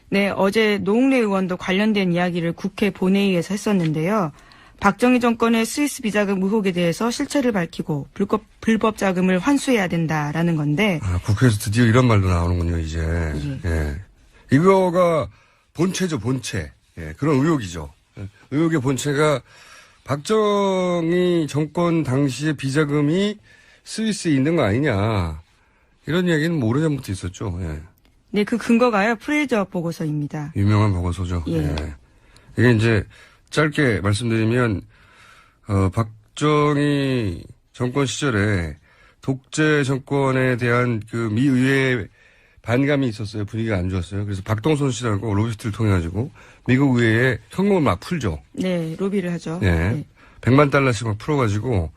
네, 어제 노웅래 의원도 관련된 이야기를 국회 본회의에서 했었는데요. 박정희 정권의 스위스 비자금 의혹에 대해서 실체를 밝히고 불법 자금을 환수해야 된다라는 건데. 국회에서 드디어 이런 말도 나오는군요, 이제. 예. 이거가 본체죠, 본체. 예, 그런 의혹이죠. 의혹의 본체가 박정희 정권 당시의 비자금이 스위스에 있는 거 아니냐. 이런 이야기는 뭐 오래전부터 있었죠. 예. 네, 그 근거가요. 프레이저 보고서입니다. 유명한 보고서죠. 예. 예. 이게 이제 짧게 말씀드리면 박정희 정권 시절에 독재 정권에 대한 그 미 의회의 반감이 있었어요. 분위기가 안 좋았어요. 그래서 박동선 씨라고 로비스트를 통해 가지고 미국 의회에 현금을 막 풀죠. 네, 로비를 하죠. 예. 네. 100만 달러씩 막 풀어가지고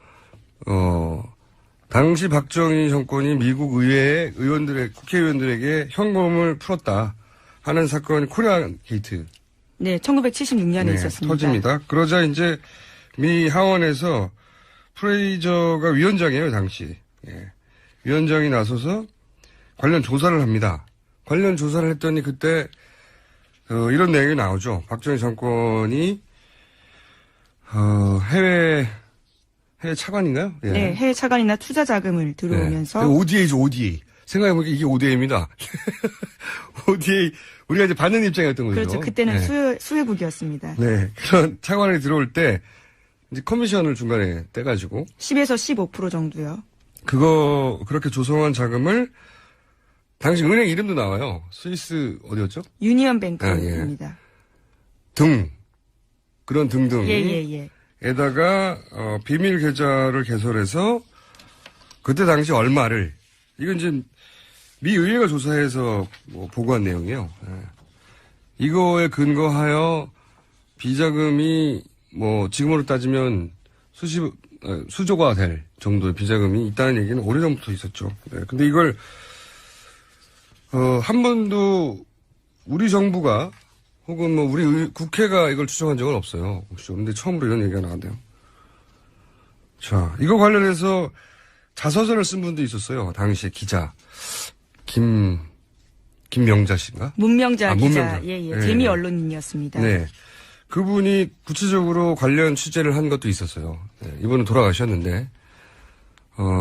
당시 박정희 정권이 미국 의회의 국회의원들에게 현금을 풀었다 하는 사건이 코리아 게이트. 네, 1976년에 있었습니다. 터집니다. 그러자 이제 미 하원에서 프레이저가 위원장이에요, 당시. 예. 위원장이 나서서 관련 조사를 합니다. 관련 조사를 했더니 그때 이런 내용이 나오죠. 박정희 정권이 해외 차관인가요? 예. 네, 해외 차관이나 투자 자금을 들어오면서. 네. ODA죠, ODA. 생각해보니까 이게 ODA입니다. ODA, 우리가 이제 받는 입장이었던 거죠. 그렇죠. 그때는 네. 수혜국이었습니다. 네. 그런 차관이 들어올 때, 이제 커미션을 중간에 떼가지고. 10에서 15% 정도요. 그렇게 조성한 자금을, 당시 은행 이름도 나와요. 스위스, 어디였죠? 유니언 뱅크입니다. 그런 등등. 예. 에다가, 비밀 계좌를 개설해서, 그때 당시 얼마를, 이건 이제, 미 의회가 조사해서 보고한 내용이에요. 예. 이거에 근거하여 비자금이 지금으로 따지면 수조가 될 정도의 비자금이 있다는 얘기는 오래전부터 있었죠. 네. 근데 이걸 한 번도 우리 정부가 혹은 우리 국회가 이걸 추정한 적은 없어요. 혹시 그런데 처음으로 이런 얘기가 나왔네요. 자, 이거 관련해서 자서전을 쓴 분도 있었어요. 당시에 기자. 김명자 씨인가? 문명자 기자. 문명자. 예. 재미 언론인이었습니다. 네. 그분이 구체적으로 관련 취재를 한 것도 있었어요. 네. 이분은 돌아가셨는데,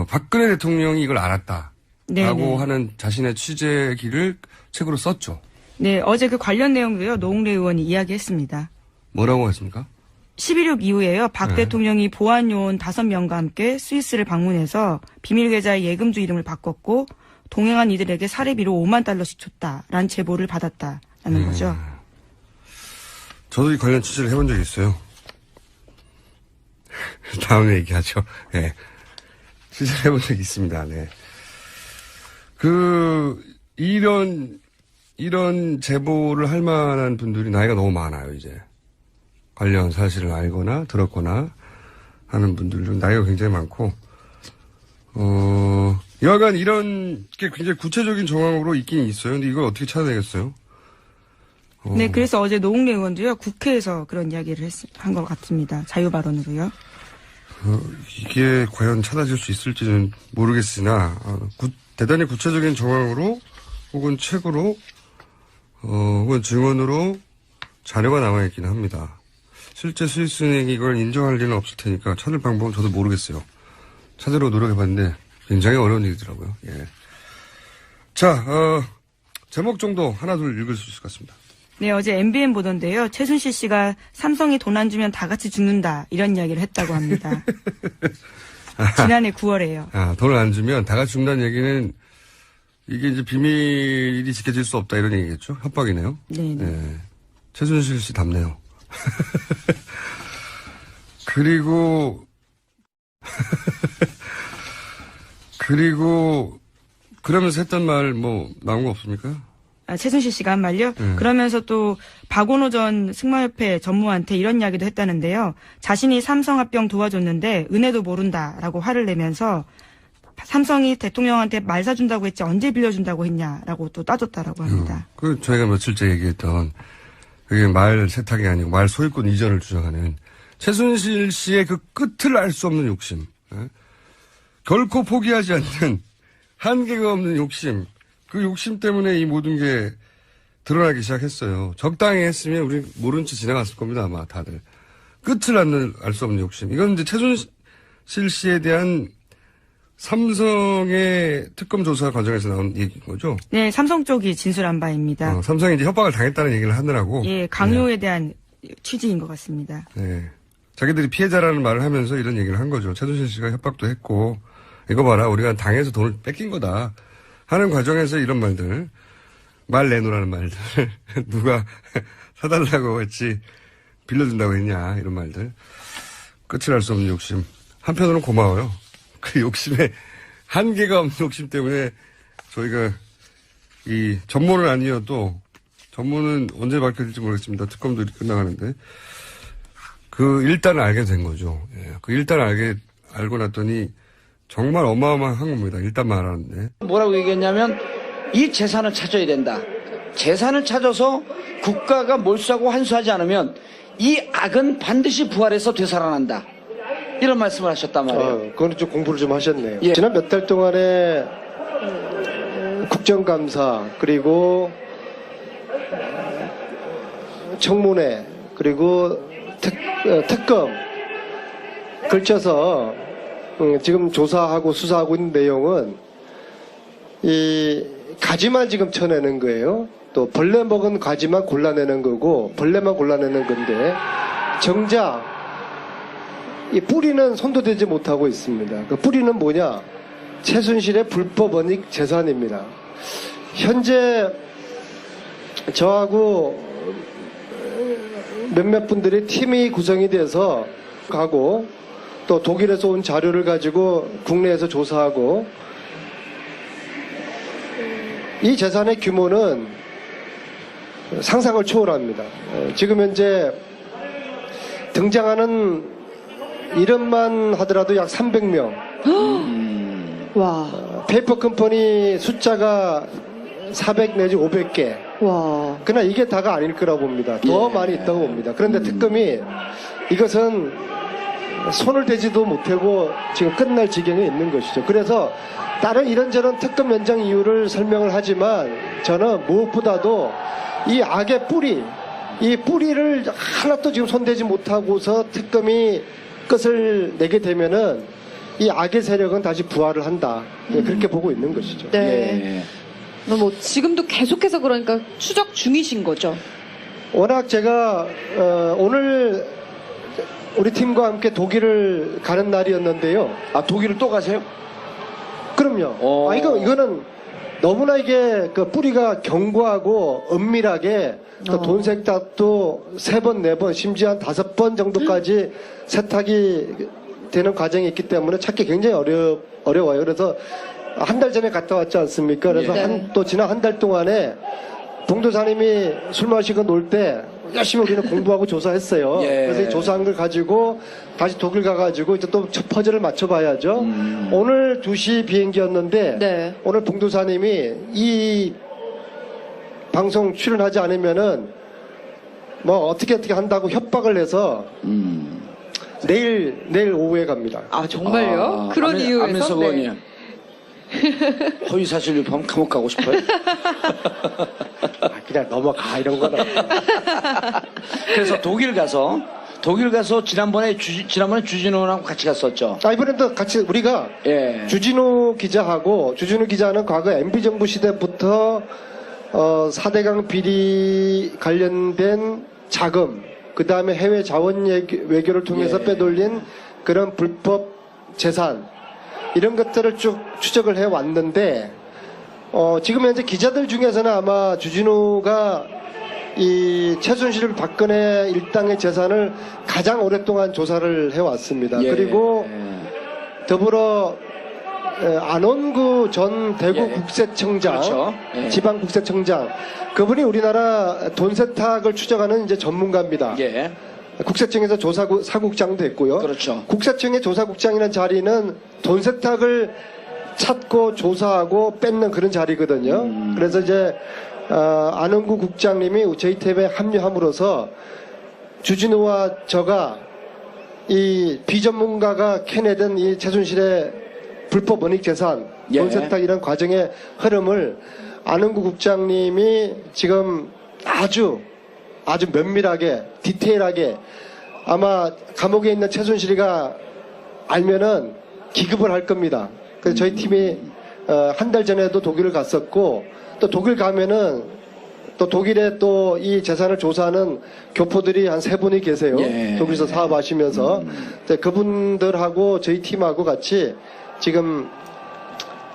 박근혜 대통령이 이걸 알았다라고 네네. 하는 자신의 취재기를 책으로 썼죠. 네, 어제 그 관련 내용도요, 노웅래 의원이 이야기했습니다. 뭐라고 했습니까? 11.6 이후에요, 박 대통령이 보안요원 5명과 함께 스위스를 방문해서 비밀계좌의 예금주 이름을 바꿨고, 동행한 이들에게 사례비로 5만 달러씩 줬다라는 제보를 받았다라는 거죠. 저도 이 관련 취재를 해본 적이 있어요. 다음에 얘기하죠. 네. 취재를 해본 적이 있습니다. 네. 이런 제보를 할 만한 분들이 나이가 너무 많아요, 이제. 관련 사실을 알거나 들었거나 하는 분들 중 나이가 굉장히 많고, 여하간 이런 게 굉장히 구체적인 정황으로 있긴 있어요. 근데 이걸 어떻게 찾아내겠어요? 네, 그래서 어제 노웅래 의원도요, 국회에서 그런 이야기를 한 것 같습니다. 자유발언으로요. 이게 과연 찾아질 수 있을지는 모르겠으나, 대단히 구체적인 정황으로, 혹은 책으로, 혹은 증언으로 자료가 남아있긴 합니다. 실제 스위스은행이 이걸 인정할 리는 없을 테니까 찾을 방법은 저도 모르겠어요. 찾으려고 노력해봤는데 굉장히 어려운 일이더라고요. 예. 자, 제목 정도 하나 둘 읽을 수 있을 것 같습니다. 네, 어제 MBN 보던데요. 최순실 씨가 삼성이 돈 안 주면 다 같이 죽는다 이런 이야기를 했다고 합니다. 지난해 9월에요. 돈을 안 주면 다 같이 죽는다는 얘기는 이게 이제 비밀이 지켜질 수 없다 이런 얘기겠죠? 협박이네요. 네. 최순실 씨 답네요. 그리고 그러면서 했던 말 나온 거 없습니까? 최순실 씨가 한 말요? 그러면서 또 박원호 전 승마협회 전무한테 이런 이야기도 했다는데요. 자신이 삼성 합병 도와줬는데 은혜도 모른다라고 화를 내면서 삼성이 대통령한테 말 사준다고 했지 언제 빌려준다고 했냐라고 또 따졌다라고 합니다. 저희가 며칠째 얘기했던 그게 말 세탁이 아니고 말 소유권 이전을 주장하는 최순실 씨의 그 끝을 알 수 없는 욕심. 결코 포기하지 않는 한계가 없는 욕심. 그 욕심 때문에 이 모든 게 드러나기 시작했어요. 적당히 했으면 우리 모른 채 지나갔을 겁니다, 아마 다들. 끝을 알 수 없는 욕심. 이건 이제 최순실 씨에 대한 삼성의 특검 조사 과정에서 나온 얘기인 거죠? 네, 삼성 쪽이 진술한 바입니다. 삼성이 이제 협박을 당했다는 얘기를 하느라고. 예, 강요에 대한 취지인 것 같습니다. 네. 자기들이 피해자라는 말을 하면서 이런 얘기를 한 거죠. 최순실 씨가 협박도 했고, 이거 봐라, 우리가 당해서 돈을 뺏긴 거다. 하는 과정에서 이런 말들, 말 내놓으라는 말들, 누가 사달라고 했지, 빌려준다고 했냐, 이런 말들. 끝을 알 수 없는 욕심. 한편으로는 고마워요. 그 욕심에 한계가 없는 욕심 때문에 저희가 이 전문은 아니어도 전문은 언제 밝혀질지 모르겠습니다. 특검도 이렇게 끝나가는데 그 일단을 알게 된 거죠. 예, 그 일단을 알고 났더니 정말 어마어마한 겁니다. 일단 말하는데 뭐라고 얘기했냐면 이 재산을 찾아야 된다. 재산을 찾아서 국가가 몰수하고 환수하지 않으면 이 악은 반드시 부활해서 되살아난다. 이런 말씀을 하셨단 말이에요. 그건 좀 공부를 좀 하셨네요. 예. 지난 몇 달 동안에 국정감사 그리고 청문회 그리고 특검 걸쳐서 지금 조사하고 수사하고 있는 내용은 이 가지만 지금 쳐내는 거예요. 또 벌레 먹은 가지만 골라내는 거고 벌레만 골라내는 건데 정작 이 뿌리는 손도 대지 못하고 있습니다. 그 뿌리는 뭐냐? 최순실의 불법 원익 재산입니다. 현재 저하고 몇몇 분들이 팀이 구성이 돼서 가고 또 독일에서 온 자료를 가지고 국내에서 조사하고 이 재산의 규모는 상상을 초월합니다. 지금 현재 등장하는 이름만 하더라도 약 300명. 와. 페이퍼 컴퍼니 숫자가 400 내지 500개. 와. 그러나 이게 다가 아닐 거라고 봅니다. 더 많이 있다고 봅니다. 그런데 특검이 이것은 손을 대지도 못하고 지금 끝날 지경에 있는 것이죠. 그래서 다른 이런저런 특검 연장 이유를 설명을 하지만 저는 무엇보다도 이 악의 뿌리, 이 뿌리를 하나도 지금 손대지 못하고서 특검이 끝을 내게 되면은 이 악의 세력은 다시 부활을 한다. 그렇게 보고 있는 것이죠. 네. 뭐 지금도 계속해서 그러니까 추적 중이신 거죠? 워낙 제가 오늘 우리 팀과 함께 독일을 가는 날이었는데요. 아, 독일을 또 가세요? 그럼요. 이거는 너무나 이게 그 뿌리가 견고하고 은밀하게 또 돈 세탁도 3번, 4번, 심지어 한 5번 정도까지 세탁이 되는 과정이 있기 때문에 찾기 굉장히 어려워요. 그래서 한 달 전에 갔다 왔지 않습니까? 그래서 네. 또 지난 한 달 동안에 봉도사님이 술 마시고 놀 때 열심히 우리는 공부하고 조사했어요. 예. 그래서 이 조사한 걸 가지고 다시 독일 가가지고 이제 또 퍼즐을 맞춰봐야죠. 오늘 2시 비행기였는데 네. 오늘 봉도사님이 이 방송 출연하지 않으면은 뭐 어떻게 한다고 협박을 해서 내일 오후에 갑니다. 아, 정말요? 그런 이유에서? 안민석 네. 의원님. 허위사실 유포하면 감옥 가고 싶어요? 그냥 넘어가 이런 거는. 그래서 독일 가서 지난번에 주진우랑 같이 갔었죠. 이번에도 같이 우리가 예. 주진우 기자는 과거 MB 정부 시대부터 4대강 비리 관련된 자금, 그 다음에 해외 자원 외교를 통해서 예. 빼돌린 그런 불법 재산, 이런 것들을 쭉 추적을 해 왔는데, 지금 현재 기자들 중에서는 아마 주진우가 이 최순실 박근혜 일당의 재산을 가장 오랫동안 조사를 해왔습니다. 예. 그리고 더불어 안원구 전 대구 예. 국세청장, 그렇죠. 예. 지방국세청장, 그분이 우리나라 돈 세탁을 추적하는 이제 전문가입니다. 예. 국세청에서 사국장도 했고요. 그렇죠. 국세청의 조사국장이라는 자리는 돈 세탁을 찾고 조사하고 뺏는 그런 자리거든요. 그래서 이제 안원구 국장님이 저희 팀에 합류함으로써 주진우와 저가 이 비전문가가 캐내던 이 최순실의 불법 원익 재산, 예. 돈 세탁 이런 과정의 흐름을 안흥구 국장님이 지금 아주 면밀하게 디테일하게 아마 감옥에 있는 최순실이가 알면은 기급을 할 겁니다. 그래서 저희 팀이 한 달 전에도 독일을 갔었고 또 독일 가면은 또 독일에 또 이 재산을 조사하는 교포들이 한 3분이 계세요. 예. 독일에서 사업하시면서 그분들하고 저희 팀하고 같이 지금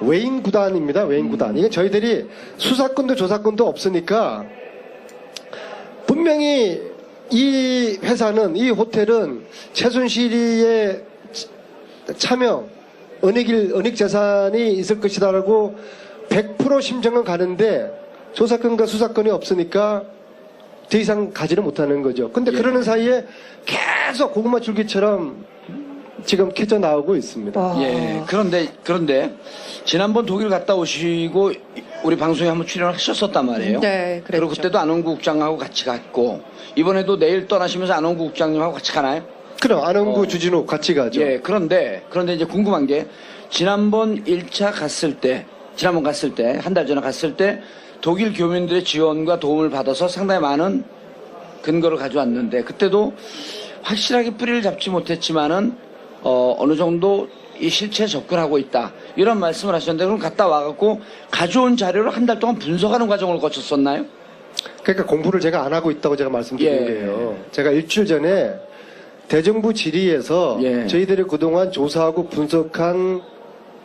외인 구단입니다. 외인 구단. 이게 저희들이 수사권도 조사권도 없으니까 분명히 이 회사는 이 호텔은 최순실이의 차명 은닉 재산이 있을 것이다라고 100% 심정은 가는데 조사권과 수사권이 없으니까 더 이상 가지를 못하는 거죠. 근데 예. 그러는 사이에 계속 고구마 줄기처럼 지금 캐져 나오고 있습니다. 예. 그런데 지난번 독일 갔다 오시고 우리 방송에 한번 출연을 하셨었단 말이에요. 네, 그랬죠. 그리고 그때도 안원구 국장하고 같이 갔고 이번에도 내일 떠나시면서 안원구 국장님하고 같이 가나요? 그럼 안흥구 주진우 같이 가죠. 예. 그런데 이제 궁금한 게 지난번 1차 갔을 때 한 달 전에 갔을 때 독일 교민들의 지원과 도움을 받아서 상당히 많은 근거를 가져왔는데 그때도 확실하게 뿌리를 잡지 못했지만은 어느 정도 이 실체에 접근하고 있다 이런 말씀을 하셨는데 그럼 갔다 와갖고 가져온 자료를 한 달 동안 분석하는 과정을 거쳤었나요? 그러니까 공부를 제가 안 하고 있다고 제가 말씀드린 예. 거예요. 제가 일주일 전에 대정부 질의에서 예. 저희들이 그동안 조사하고 분석한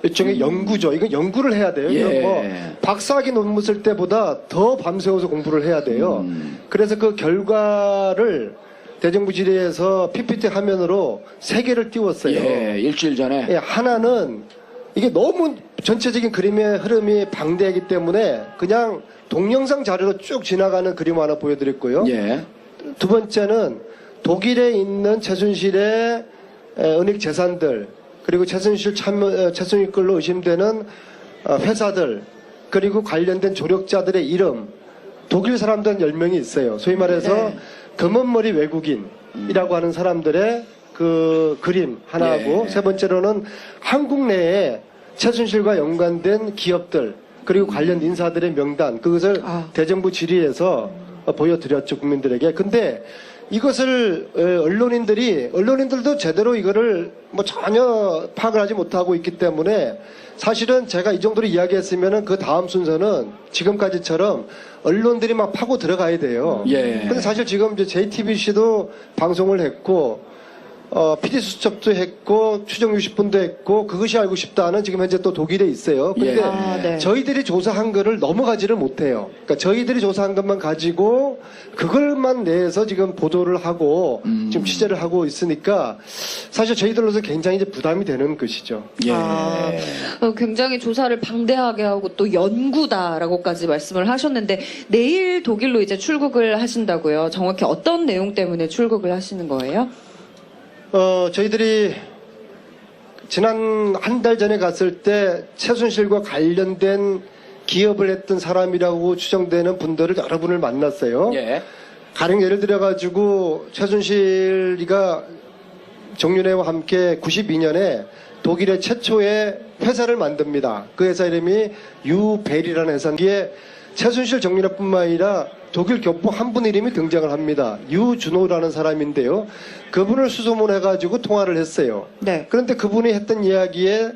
일종의 연구죠. 이건 연구를 해야 돼요. 예. 이건 뭐 박사학위 논문 쓸 때보다 더 밤새워서 공부를 해야 돼요. 그래서 그 결과를 대정부 질의에서 PPT 화면으로 3개를 띄웠어요. 예, 일주일 전에. 예, 하나는 이게 너무 전체적인 그림의 흐름이 방대하기 때문에 그냥 동영상 자료로 쭉 지나가는 그림 하나 보여드렸고요. 예. 두 번째는 독일에 있는 최순실의 은닉 재산들 그리고 최순실 끌로 의심되는 회사들 그리고 관련된 조력자들의 이름 독일 사람들 10명이 있어요. 소위 말해서 네. 검은머리 외국인이라고 하는 사람들의 그 그림 하나하고 예. 세 번째로는 한국 내에 최순실과 연관된 기업들 그리고 관련 인사들의 명단 그것을 대정부 질의에서 보여드렸죠 국민들에게. 근데 이것을 언론인들도 제대로 이거를 뭐 전혀 파악을 하지 못하고 있기 때문에 사실은 제가 이 정도로 이야기했으면은 그 다음 순서는 지금까지처럼 언론들이 막 파고 들어가야 돼요. 예. 근데 사실 지금 이제 JTBC도 방송을 했고 PD 수첩도 했고 추정 60분도 했고 그것이 알고 싶다는 지금 현재 또 독일에 있어요. 근데 예. 네. 저희들이 조사한 거를 넘어가지를 못해요. 그러니까 저희들이 조사한 것만 가지고 그걸만 내서 지금 보도를 하고 지금 취재를 하고 있으니까 사실 저희들로서 굉장히 이제 부담이 되는 것이죠. 예. 굉장히 조사를 방대하게 하고 또 연구다라고까지 말씀을 하셨는데 내일 독일로 이제 출국을 하신다고요. 정확히 어떤 내용 때문에 출국을 하시는 거예요? 저희들이 지난 한 달 전에 갔을 때 최순실과 관련된 기업을 했던 사람이라고 추정되는 분들을 여러분을 만났어요. 예. 가령 예를 들어가지고 최순실이가 정윤회와 함께 92년에 독일의 최초의 회사를 만듭니다. 그 회사 이름이 유벨이라는 회사인데 최순실 정윤회뿐만 아니라 독일 교포 한 분 이름이 등장을 합니다. 유준호라는 사람인데요. 그분을 수소문해가지고 통화를 했어요. 네. 그런데 그분이 했던 이야기에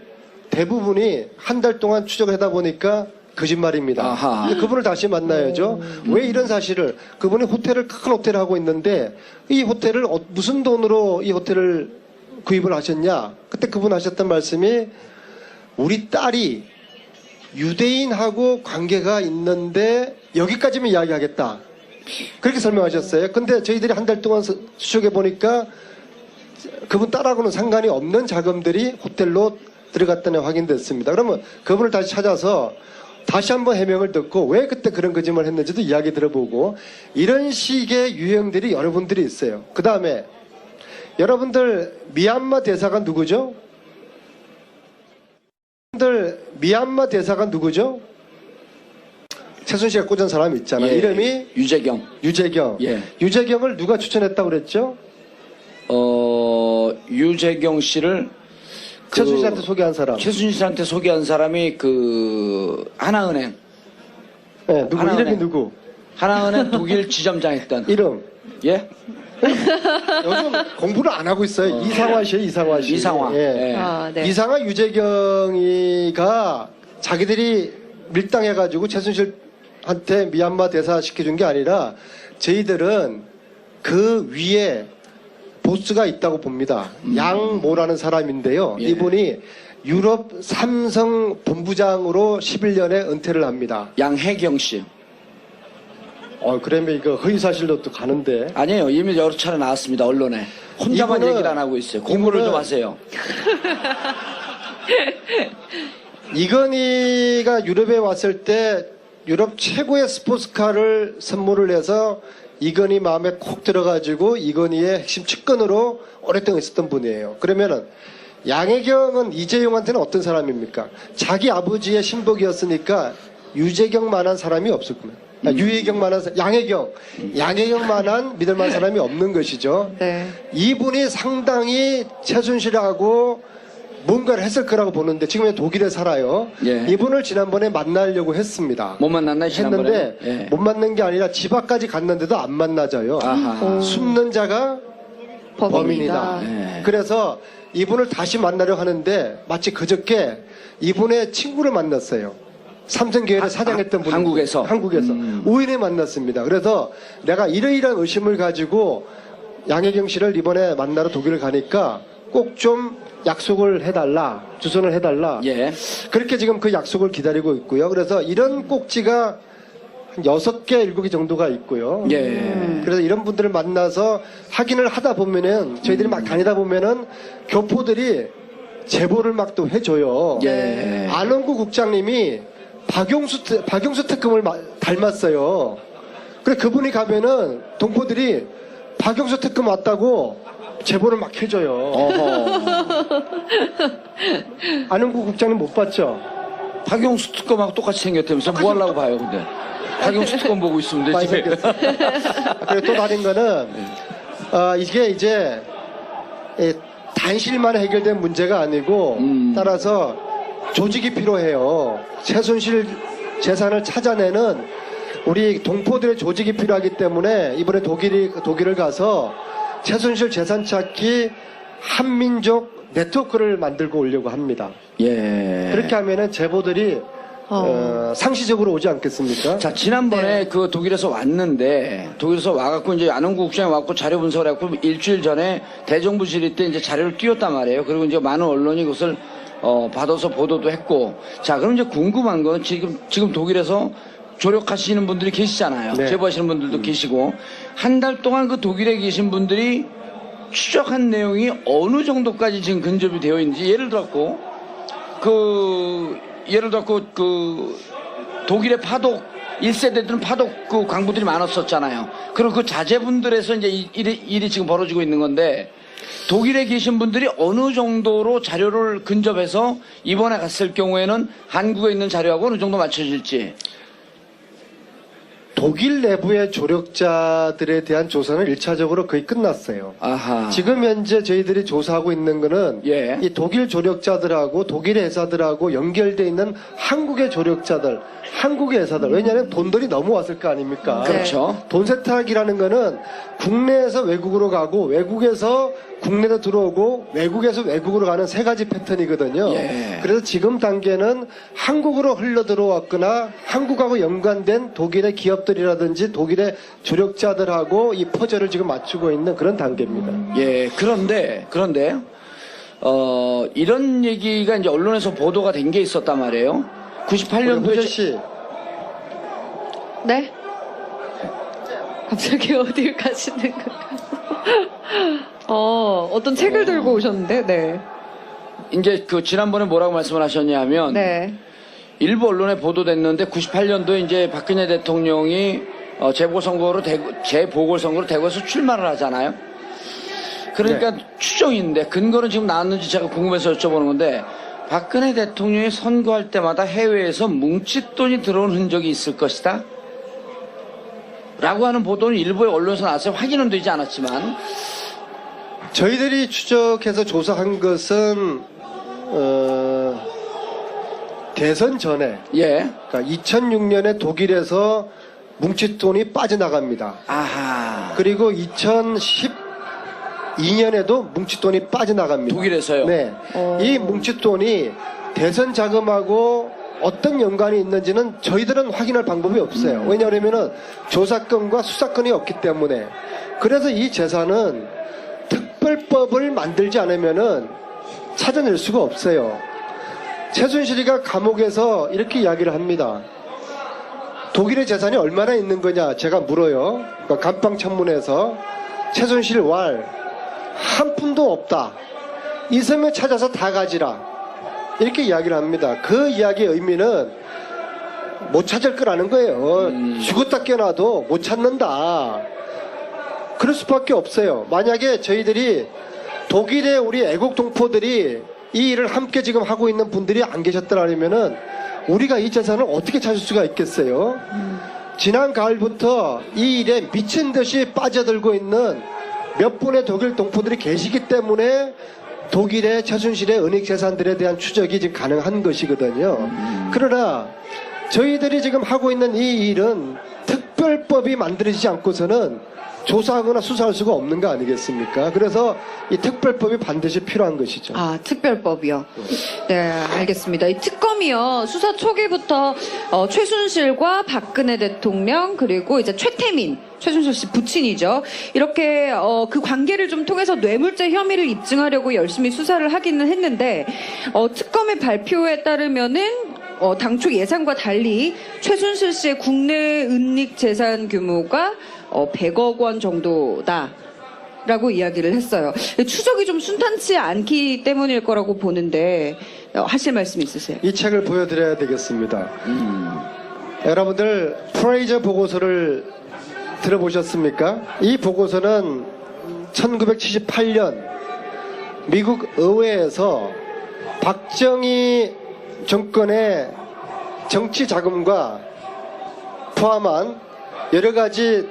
대부분이 한 달 동안 추적을 하다 보니까 거짓말입니다. 아하. 근데 그분을 다시 만나야죠. 왜 이런 사실을 그분이 큰 호텔을 하고 있는데 이 호텔을 무슨 돈으로 이 호텔을 구입을 하셨냐? 그때 그분 하셨던 말씀이 우리 딸이 유대인하고 관계가 있는데 여기까지만 이야기하겠다. 그렇게 설명하셨어요. 근데 저희들이 한 달 동안 추적해 보니까 그분 딸하고는 상관이 없는 자금들이 호텔로 들어갔다는 확인됐습니다. 그러면 그분을 다시 찾아서 다시 한번 해명을 듣고 왜 그때 그런 거짓말을 했는지도 이야기 들어보고 이런 식의 유형들이 여러분들이 있어요. 그 다음에 여러분들 미얀마 대사관 누구죠? 미얀마 대사관 누구죠? 최순실이 꽂은 사람이 있잖아요. 예. 이름이 유재경. 예. 유재경을 누가 추천했다고 그랬죠? 유재경 씨를 최순실한테 소개한 사람. 최순실한테 소개한 사람이 그 하나은행 예, 누구 하나은행. 이름이 누구? 하나은행 독일 지점장 했던. 이름. 예? 요즘 공부를 안 하고 있어요. 이상화 씨예요, 이상화 씨. 이상화. 예. 예. 아, 네. 이상화 유재경이가 자기들이 밀당해가지고 최순실한테 미얀마 대사 시켜준 게 아니라 저희들은 그 위에 보스가 있다고 봅니다. 양모라는 사람인데요. 예. 이분이 유럽 삼성 본부장으로 11년에 은퇴를 합니다. 양혜경 씨. 그러면 이거 허위사실로 또 가는데. 아니에요. 이미 여러 차례 나왔습니다. 언론에. 혼자만 이분은- 얘기를 안 하고 있어요. 공부를 이분은- 좀 하세요. 이건희가 유럽에 왔을 때 유럽 최고의 스포츠카를 선물을 해서 이건희 마음에 콕 들어가지고 이건희의 핵심 측근으로 오랫동안 있었던 분이에요. 그러면은 양혜경은 이재용한테는 어떤 사람입니까? 자기 아버지의 신복이었으니까 유재경만한 사람이 없을 겁니다. 유혜경만한 양혜경만한 믿을만한 사람이 없는 것이죠. 네. 이분이 상당히 최순실하고 뭔가를 했을 거라고 보는데 지금 독일에 살아요. 예. 이분을 지난번에 만나려고 했습니다. 못 만났나 지난번에? 했는데 예. 못 만난 게 아니라 집 앞까지 갔는데도 안 만나져요. 아하. 숨는 자가 범인이다. 범인이다. 예. 그래서 이분을 다시 만나려 하는데 마치 그저께 이분의 친구를 만났어요. 삼성계열의 사장했던 분. 한국에서? 한국에서. 우연히 만났습니다. 그래서 내가 이러이러한 의심을 가지고 양혜경 씨를 이번에 만나러 독일을 가니까 꼭 좀 약속을 해달라. 주선을 해달라. 예. 그렇게 지금 그 약속을 기다리고 있고요. 그래서 이런 꼭지가 한 6개, 7개 정도가 있고요. 예. 그래서 이런 분들을 만나서 확인을 하다 보면은 저희들이 막 다니다 보면은 교포들이 제보를 막 또 해줘요. 예. 안원구 국장님이 박용수 특검을 닮았어요. 그래 그분이 가면은 동포들이 박용수 특검 왔다고 제보를 막 해줘요. 어허. 안원구 국장님 못 봤죠? 박용수 특검하고 똑같이 생겼다면서 뭐 하려고 봐요, 근데. 박용수 특검 보고 있으면 많이 되지. 생겼어요. 그리고 또 다른 거는 이게 이제 단실만 해결된 문제가 아니고 따라서 조직이 필요해요. 최순실 재산을 찾아내는 우리 동포들의 조직이 필요하기 때문에 이번에 독일을 가서 최순실 재산 찾기 한민족 네트워크를 만들고 오려고 합니다. 예. 그렇게 하면은 제보들이 상시적으로 오지 않겠습니까? 자, 지난번에 그 독일에서 왔는데, 독일에서 와갖고 이제 안원구 국장이 와갖고 자료 분석을 해갖고 일주일 전에 대정부 질의 때 이제 자료를 띄웠단 말이에요. 그리고 이제 많은 언론이 그것을 받아서 보도도 했고. 자, 그럼 이제 궁금한 건 지금 독일에서 조력하시는 분들이 계시잖아요. 네. 제보하시는 분들도 계시고. 한 달 동안 그 독일에 계신 분들이 추적한 내용이 어느 정도까지 지금 근접이 되어 있는지, 예를 들었고, 독일의 파독, 1세대들은 파독 그 광부들이 많았었잖아요. 그리고 그 자제분들에서 이제 일이 지금 벌어지고 있는 건데, 독일에 계신 분들이 어느 정도로 자료를 근접해서 이번에 갔을 경우에는 한국에 있는 자료하고 어느 정도 맞춰질지. 독일 내부의 조력자들에 대한 조사는 1차적으로 거의 끝났어요. 아하. 지금 현재 저희들이 조사하고 있는 거는 예. 이 독일 조력자들하고 독일의 회사들하고 연결되어 있는 한국의 조력자들, 한국의 회사들. 왜냐하면 돈들이 넘어왔을 거 아닙니까? 그렇죠. 돈 세탁이라는 거는 국내에서 외국으로 가고 외국에서 국내로 들어오고 외국에서 외국으로 가는 세 가지 패턴이거든요. 예. 그래서 지금 단계는 한국으로 흘러 들어왔거나 한국하고 연관된 독일의 기업들이라든지 독일의 조력자들하고 이 퍼즐을 지금 맞추고 있는 그런 단계입니다. 예, 그런데, 이런 얘기가 이제 언론에서 보도가 된 게 있었단 말이에요. 98년도에. 호재 씨, 네? 갑자기 어딜 가시는 건가요? 어떤 책을 들고 오셨는데, 네. 이제 그 지난번에 뭐라고 말씀을 하셨냐면, 네. 일부 언론에 보도됐는데 98년도에 이제 박근혜 대통령이 재보궐선거로 대구에서 출마를 하잖아요. 그러니까 추정인데 근거는 지금 나왔는지 제가 궁금해서 여쭤보는 건데, 박근혜 대통령이 선거할 때마다 해외에서 뭉칫돈이 들어온 흔적이 있을 것이다 라고 하는 보도는 일부의 언론에서 나왔어요. 확인은 되지 않았지만. 저희들이 추적해서 조사한 것은 대선 전에 예. 그러니까 2006년에 독일에서 뭉칫돈이 빠져나갑니다. 아하. 그리고 2012년에도 뭉칫돈이 빠져나갑니다. 독일에서요? 네. 이 뭉칫돈이 대선 자금하고 어떤 연관이 있는지는 저희들은 확인할 방법이 없어요. 왜냐하면 조사권과 수사권이 없기 때문에. 그래서 이 재산은 특별법을 만들지 않으면은 찾아낼 수가 없어요. 최순실이가 감옥에서 이렇게 이야기를 합니다. 독일의 재산이 얼마나 있는 거냐 제가 물어요. 그러니까 감방청문회에서 최순실 왈 한 푼도 없다. 있으면 찾아서 다 가지라. 이렇게 이야기를 합니다. 그 이야기의 의미는 못 찾을 거라는 거예요. 죽었다 깨어나도 못 찾는다. 그럴 수밖에 없어요. 만약에 저희들이 독일의 우리 애국 동포들이 이 일을 함께 지금 하고 있는 분들이 안 계셨더라면은 우리가 이 재산을 어떻게 찾을 수가 있겠어요? 지난 가을부터 이 일에 미친 듯이 빠져들고 있는 몇 분의 독일 동포들이 계시기 때문에 독일의 최순실의 은닉 재산들에 대한 추적이 지금 가능한 것이거든요. 그러나 저희들이 지금 하고 있는 이 일은 특별법이 만들어지지 않고서는 조사하거나 수사할 수가 없는 거 아니겠습니까? 그래서 이 특별법이 반드시 필요한 것이죠. 아, 특별법이요. 네, 알겠습니다. 이 특검이요, 수사 초기부터 최순실과 박근혜 대통령, 그리고 이제 최태민, 최순실 씨 부친이죠. 이렇게 그 관계를 좀 통해서 뇌물죄 혐의를 입증하려고 열심히 수사를 하기는 했는데, 특검의 발표에 따르면은 당초 예상과 달리 최순실 씨의 국내 은닉 재산 규모가 100억 원 정도다. 라고 이야기를 했어요. 추적이 좀 순탄치 않기 때문일 거라고 보는데 하실 말씀 있으세요? 이 책을 보여드려야 되겠습니다. 여러분들 프레이저 보고서를 들어보셨습니까? 이 보고서는 1978년 미국 의회에서 박정희 정권의 정치 자금과 포함한 여러 가지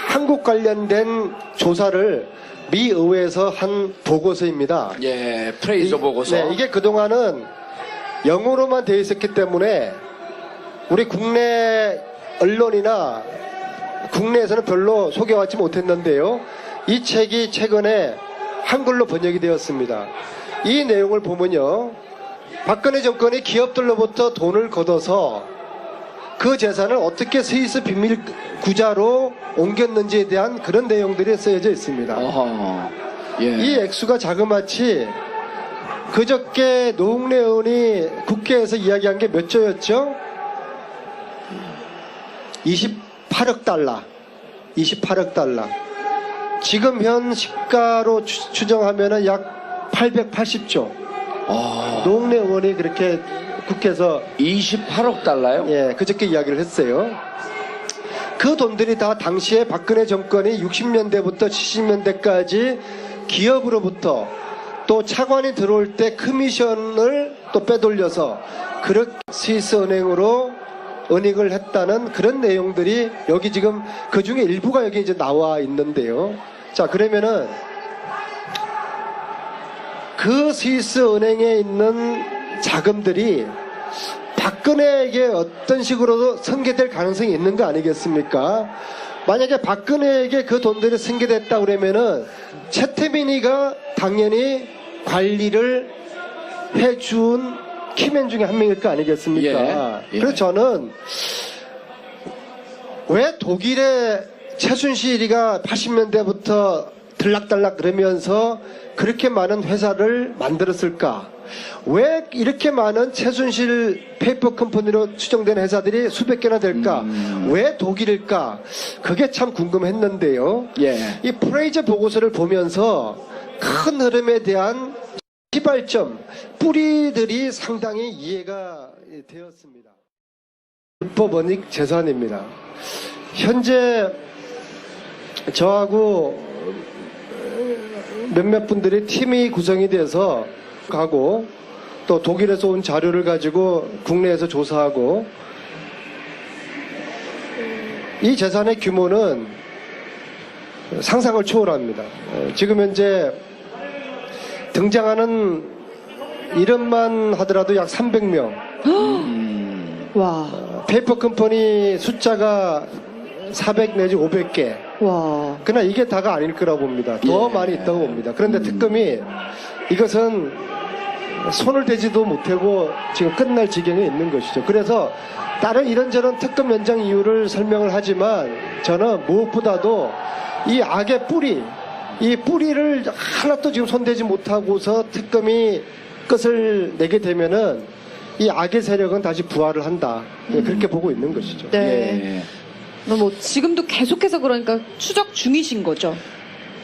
한국 관련된 조사를 미 의회에서 한 보고서입니다. 예, 프레이저 보고서. 네, 이게 그동안은 영어로만 되어 있었기 때문에 우리 국내 언론이나 국내에서는 별로 소개받지 못했는데요. 이 책이 최근에 한글로 번역이 되었습니다. 이 내용을 보면요. 박근혜 정권이 기업들로부터 돈을 걷어서 그 재산을 어떻게 스위스 비밀 구자로 옮겼는지에 대한 그런 내용들이 쓰여져 있습니다. 어허. 예. 이 액수가 자그마치 그저께 노웅래 의원이 국회에서 이야기한 게 몇 조였죠? 28억 달러. 28억 달러. 지금 현 시가로 추정하면 약 880조. 노웅래 의원이 그렇게 국회에서 28억 달러요? 예, 그저께 이야기를 했어요. 그 돈들이 다 당시에 박근혜 정권이 60년대부터 70년대까지 기업으로부터 또 차관이 들어올 때 커미션을 또 빼돌려서 그렇게 스위스 은행으로 은닉을 했다는 그런 내용들이 여기 지금 그 중에 일부가 여기 이제 나와 있는데요. 자, 그러면은 그 스위스 은행에 있는 자금들이 박근혜에게 어떤 식으로도 승계될 가능성이 있는 거 아니겠습니까? 만약에 박근혜에게 그 돈들이 승계됐다 그러면은 최태민이가 당연히 관리를 해준 키맨 중에 한 명일 거 아니겠습니까? 예. 그래서 저는 왜 독일의 최순실이가 80년대부터 들락달락 그러면서 그렇게 많은 회사를 만들었을까? 왜 이렇게 많은 최순실 페이퍼 컴퍼니로 추정된 회사들이 수백 개나 될까? 왜 독일일까? 그게 참 궁금했는데요. 예. 이 프레이저 보고서를 보면서 큰 흐름에 대한 시발점, 뿌리들이 상당히 이해가 되었습니다. 불법 은닉 재산입니다. 현재 저하고 몇몇 분들이 팀이 구성이 돼서 가고 또 독일에서 온 자료를 가지고 국내에서 조사하고 이 재산의 규모는 상상을 초월합니다. 지금 현재 등장하는 이름만 하더라도 약 300명 와, 페이퍼 컴퍼니 숫자가 400 내지 500개. 와. 그러나 이게 다가 아닐 거라고 봅니다. 더 많이 있다고 봅니다. 그런데 특검이 이것은 손을 대지도 못하고 지금 끝날 지경에 있는 것이죠. 그래서 다른 이런저런 특검 연장 이유를 설명을 하지만 저는 무엇보다도 이 악의 뿌리, 이 뿌리를 하나도 지금 손대지 못하고서 특검이 끝을 내게 되면은 이 악의 세력은 다시 부활을 한다. 예, 그렇게 보고 있는 것이죠. 네. 뭐 지금도 계속해서 그러니까 추적 중이신 거죠?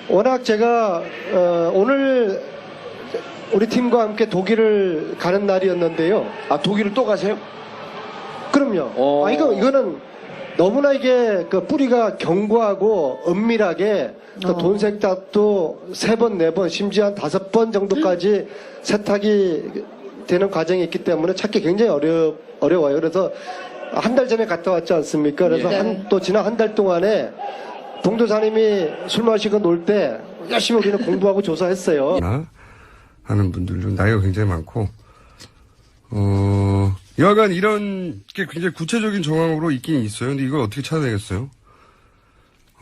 워낙 제가 오늘 우리 팀과 함께 독일을 가는 날이었는데요. 아, 독일을 또 가세요? 그럼요. 이거는 너무나 이게 그 뿌리가 견고하고 은밀하게 그 돈 세탁도 3번, 4번, 심지어 한 5번 정도까지 세탁이 되는 과정이 있기 때문에 찾기 굉장히 어려워요. 그래서 한 달 전에 갔다 왔지 않습니까? 그래서 네. 또 지난 한 달 동안에 봉도사님이 술 마시고 놀 때 열심히 우리는 공부하고 조사했어요. 하는 분들 중 나이가 굉장히 많고, 여하간 이런 게 굉장히 구체적인 정황으로 있긴 있어요. 근데 이걸 어떻게 찾아내겠어요?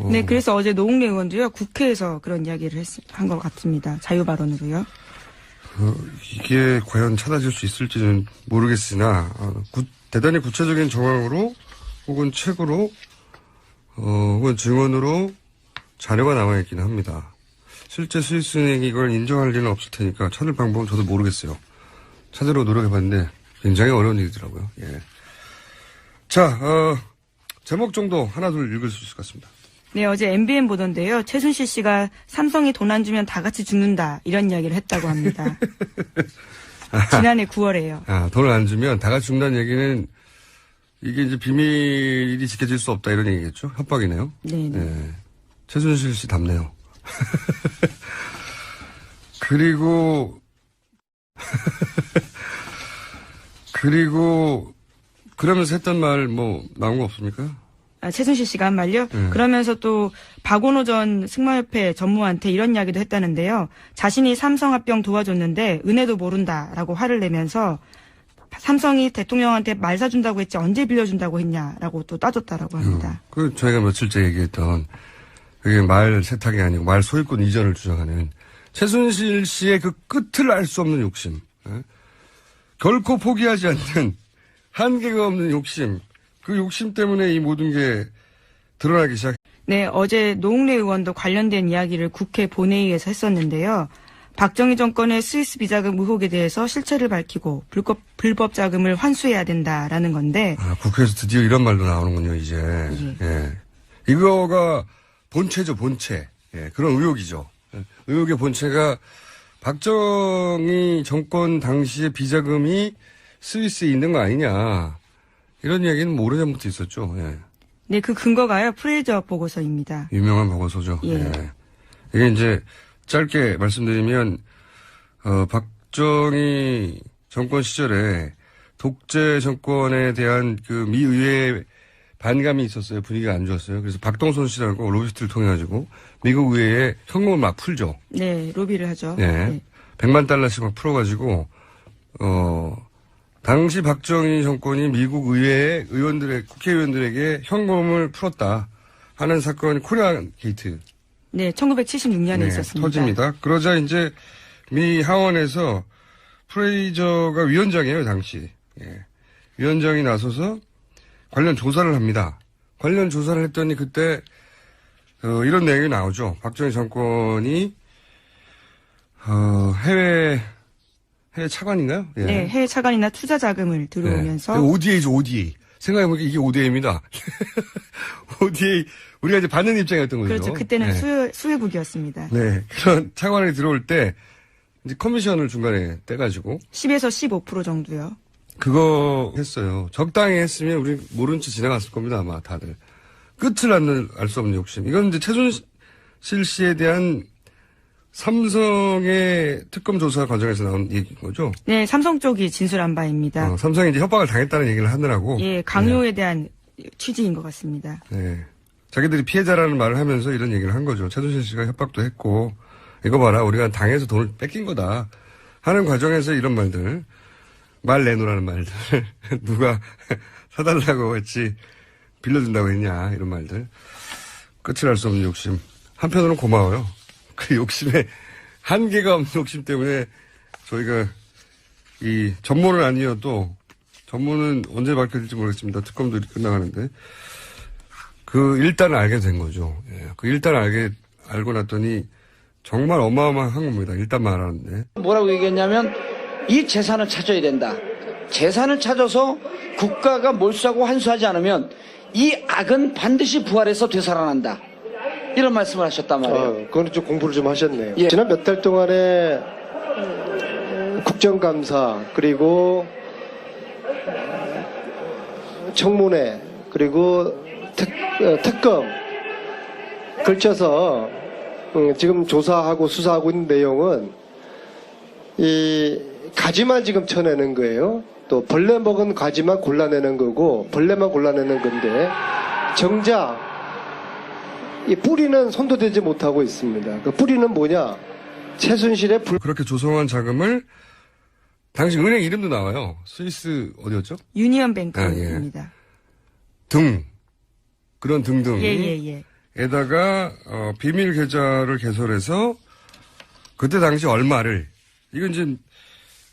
네, 그래서 어제 노웅래 의원도요, 국회에서 그런 이야기를 한 것 같습니다. 자유 발언으로요. 이게 과연 찾아질 수 있을지는 모르겠으나, 대단히 구체적인 정황으로 혹은 책으로, 혹은 증언으로 자료가 남아있긴 합니다. 실제 스위스은행이 이걸 인정할 리는 없을 테니까 찾을 방법은 저도 모르겠어요. 찾으려고 노력해봤는데 굉장히 어려운 일이더라고요. 예. 자, 제목 정도 하나 둘 읽을 수 있을 것 같습니다. 네, 어제 MBN 보던데요. 최순실 씨가 삼성이 돈 안 주면 다 같이 죽는다. 이런 이야기를 했다고 합니다. 지난해 9월에요. 돈을 안 주면 다 같이 죽는다는 얘기는 이게 이제 비밀이 지켜질 수 없다 이런 얘기겠죠? 협박이네요. 네. 예. 최순실 씨 답네요. 그리고 그러면서 했던 말 뭐 나온 거 없습니까? 최순실 씨가 한 말요? 그러면서 또 박원호 전 승마협회 전무한테 이런 이야기도 했다는데요. 자신이 삼성 합병 도와줬는데 은혜도 모른다라고 화를 내면서 삼성이 대통령한테 말 사준다고 했지 언제 빌려준다고 했냐라고 또 따졌다라고 합니다. 그 저희가 며칠째 얘기했던 그게 말 세탁이 아니고 말 소유권 이전을 주장하는 최순실 씨의 그 끝을 알 수 없는 욕심. 결코 포기하지 않는 한계가 없는 욕심. 그 욕심 때문에 이 모든 게 드러나기 시작. 네, 어제 노웅래 의원도 관련된 이야기를 국회 본회의에서 했었는데요. 박정희 정권의 스위스 비자금 의혹에 대해서 실체를 밝히고 불법 자금을 환수해야 된다라는 건데. 국회에서 드디어 이런 말도 나오는군요, 이제. 예. 이거가 본체죠, 본체. 예, 그런 의혹이죠. 의혹의 본체가 박정희 정권 당시의 비자금이 스위스에 있는 거 아니냐. 이런 이야기는 뭐 오래전부터 있었죠. 예. 네, 그 근거가요. 프레이저 보고서입니다. 유명한 보고서죠. 예. 예. 이게 이제 짧게 말씀드리면 박정희 정권 시절에 독재 정권에 대한 그 미 의회의 반감이 있었어요. 분위기가 안 좋았어요. 그래서 박동선 씨라고 로비스트를 통해 가지고 미국 의회에 현금을 막 풀죠. 네, 로비를 하죠. 예. 네. 100만 달러씩 막 풀어가지고 당시 박정희 정권이 미국 의회의 국회의원들에게 현금을 풀었다 하는 사건이 코리안 게이트. 네, 1976년에 있었습니다. 터집니다. 그러자 이제 미 하원에서 프레이저가 위원장이에요, 당시. 예. 위원장이 나서서 관련 조사를 합니다. 관련 조사를 했더니 그때 이런 내용이 나오죠. 박정희 정권이 해외 차관인가요? 예. 네, 해외 차관이나 투자 자금을 들어오면서. 네. ODA죠, ODA. 생각해보니까 이게 ODA입니다. ODA, 우리가 이제 받는 입장이었던 거죠. 그렇죠. 그때는 네. 수혜국이었습니다. 네. 그런 차관이 들어올 때, 이제 커미션을 중간에 떼가지고. 10에서 15% 정도요. 그거 했어요. 적당히 했으면 우리 모른 채 지나갔을 겁니다, 아마 다들. 끝을 알 수 없는 욕심. 이건 이제 최순실 씨에 대한 삼성의 특검 조사 과정에서 나온 얘기인 거죠? 네, 삼성 쪽이 진술한 바입니다. 삼성이 이제 협박을 당했다는 얘기를 하느라고. 예, 강요에 대한 취지인 것 같습니다. 네. 자기들이 피해자라는 말을 하면서 이런 얘기를 한 거죠. 최순실 씨가 협박도 했고, 이거 봐라, 우리가 당해서 돈을 뺏긴 거다. 하는 과정에서 이런 말들. 말 내놓으라는 말들. 누가 사달라고 했지, 빌려준다고 했냐, 이런 말들. 끝을 알 수 없는 욕심. 한편으로는 고마워요. 그 욕심에 한계가 없는 욕심 때문에 저희가 이 전문은 아니어도, 전문은 언제 밝혀질지 모르겠습니다. 특검도 이렇게 끝나가는데. 그 일단을 알게 된 거죠. 예. 그 일단을 알고 났더니 정말 어마어마한 겁니다. 일단 말하는데. 뭐라고 얘기했냐면 이 재산을 찾아야 된다. 재산을 찾아서 국가가 몰수하고 환수하지 않으면 이 악은 반드시 부활해서 되살아난다. 이런 말씀을 하셨단 말이에요. 그건 좀 공부를 좀 하셨네요. 예. 지난 몇 달 동안에 국정감사 그리고 청문회 그리고 특검 걸쳐서 지금 조사하고 수사하고 있는 내용은 이 가지만 지금 쳐내는 거예요. 또 벌레 먹은 가지만 골라내는 거고 벌레만 골라내는 건데 정작 이 뿌리는 손도 대지 못하고 있습니다. 그 뿌리는 뭐냐? 최순실의 그렇게 조성한 자금을 당시 은행 이름도 나와요. 스위스 어디였죠? 유니언뱅크입니다. 그런 등등. 예. 에다가 비밀 계좌를 개설해서 그때 당시 얼마를, 이건 이제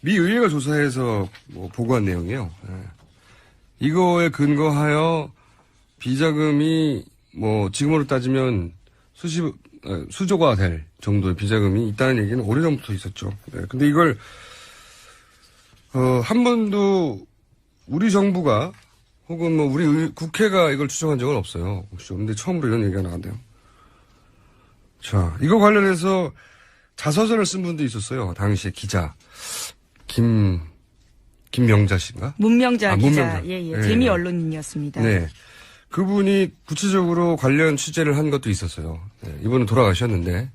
미 의회가 조사해서 보고한 내용이에요. 예. 이거에 근거하여 비자금이 지금으로 따지면 수조가 될 정도의 비자금이 있다는 얘기는 오래전부터 있었죠. 네. 근데 이걸 한 번도 우리 정부가 혹은 우리 국회가 이걸 추정한 적은 없어요. 근데 처음으로 이런 얘기가 나왔네요. 자, 이거 관련해서 자서전을 쓴 분도 있었어요. 당시에 기자. 김명자 씨인가? 문명자 기자. 문명자. 예. 재미 언론인이었습니다. 네. 그분이 구체적으로 관련 취재를 한 것도 있었어요. 네. 이분은 돌아가셨는데,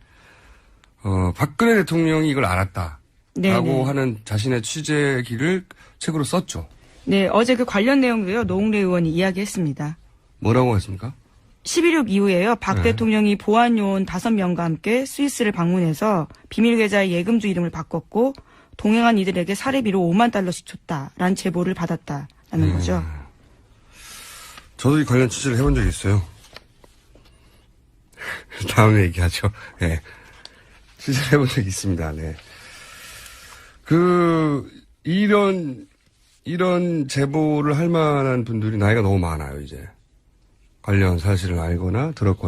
박근혜 대통령이 이걸 알았다. 라고 하는 자신의 취재기를 책으로 썼죠. 네, 어제 그 관련 내용도요, 노웅래 의원이 이야기했습니다. 뭐라고 했습니까? 11.6 이후에요, 박 대통령이 보안요원 5명과 함께 스위스를 방문해서 비밀 계좌의 예금주 이름을 바꿨고, 동행한 이들에게 사례비로 $50,000씩 줬다라는 제보를 받았다라는 거죠. 저도 이 관련 취재를 해본 적이 있어요. 다음에 얘기하죠. 네. 취재를 해본 적이 있습니다. 네. 이런 제보를 할 만한 분들이 나이가 너무 많아요, 이제. 관련 사실을 알거나 들었거나.